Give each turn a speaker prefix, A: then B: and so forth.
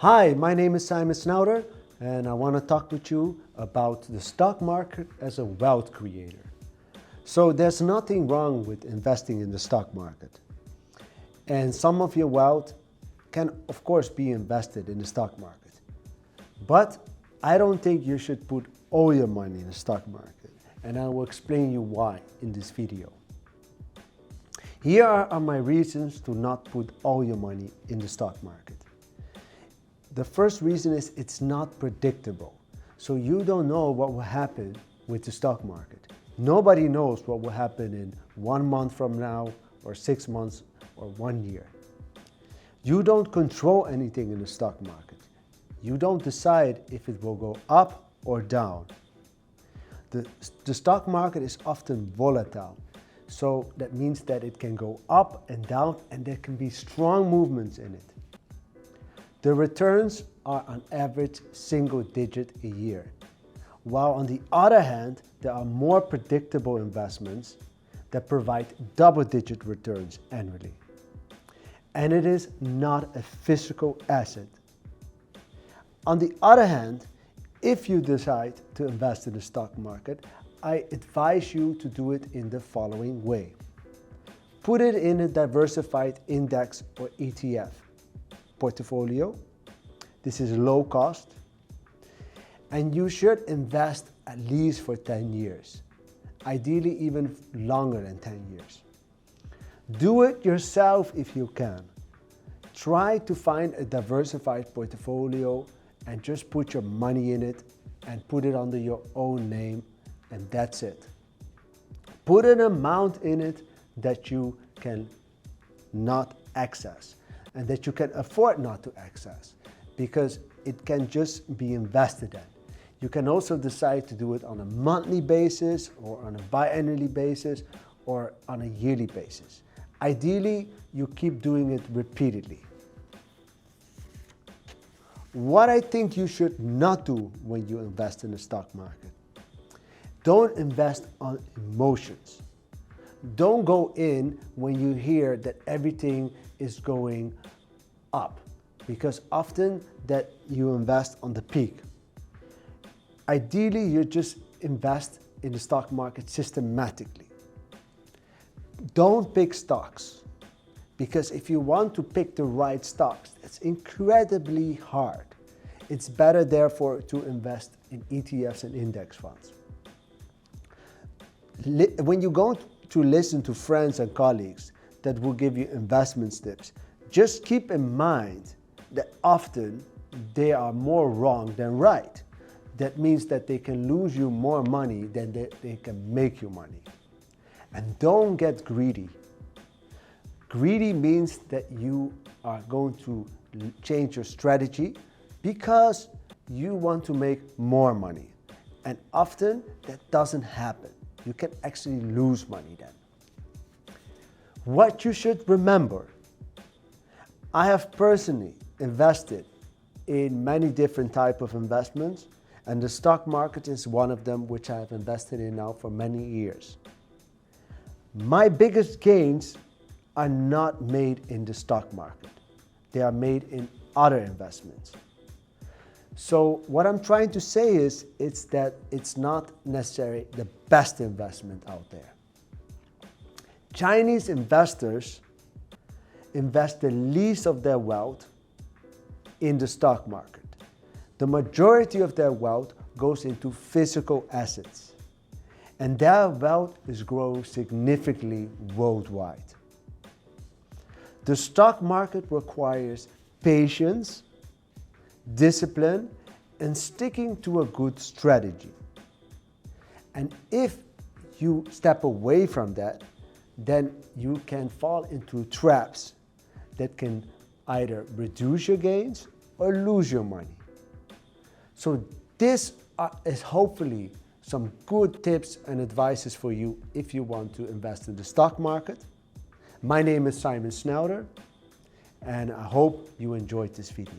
A: Hi, my name is Simon Snouter, and I want to talk with you about the stock market as a wealth creator. So there's nothing wrong with investing in the stock market. And some of your wealth can, of course, be invested in the stock market. But I don't think you should put all your money in the stock market, and I will explain you why in this video. Here are my reasons to not put all your money in the stock market. The first reason is it's not predictable. So you don't know what will happen with the stock market. Nobody knows what will happen in 1 month from now, or 6 months, or 1 year. You don't control anything in the stock market. You don't decide if it will go up or down. The stock market is often volatile. So that means that it can go up and down, and there can be strong movements in it. The returns are on average single digit a year, while on the other hand, there are more predictable investments that provide double-digit returns annually. And it is not a physical asset. On the other hand, if you decide to invest in the stock market, I advise you to do it in the following way. Put it in a diversified index or ETF portfolio. This is low cost, and you should invest at least for 10 years, ideally even longer than 10 years. Do it yourself if you can. Try to find a diversified portfolio and just put your money in it and put it under your own name, and that's it. Put an amount in it that you can not access and that you can afford not to access, because it can just be invested in. You can also decide to do it on a monthly basis or on a biannually basis or on a yearly basis. Ideally, you keep doing it repeatedly. What I think you should not do when you invest in the stock market: don't invest on emotions. Don't go in when you hear that everything is going up, because often that you invest on the peak. Ideally, you just invest in the stock market systematically. Don't pick stocks, because if you want to pick the right stocks, it's incredibly hard. It's better, therefore, to invest in ETFs and index funds. When you go to listen to friends and colleagues that will give you investment tips, just keep in mind that often they are more wrong than right. That means that they can lose you more money than they can make you money. And don't get greedy. Greedy means that you are going to change your strategy because you want to make more money. And often that doesn't happen. You can actually lose money then. What you should remember: I have personally invested in many different types of investments, and the stock market is one of them, which I have invested in now for many years. My biggest gains are not made in the stock market. They are made in other investments. So what I'm trying to say is, it's that it's not necessarily the best investment out there. Chinese investors invest the least of their wealth in the stock market. The majority of their wealth goes into physical assets, and their wealth is growing significantly worldwide. The stock market requires patience, discipline, and sticking to a good strategy. And if you step away from that, then you can fall into traps that can either reduce your gains or lose your money. So this is hopefully some good tips and advices for you if you want to invest in the stock market. My name is Simon Snouter, and I hope you enjoyed this video.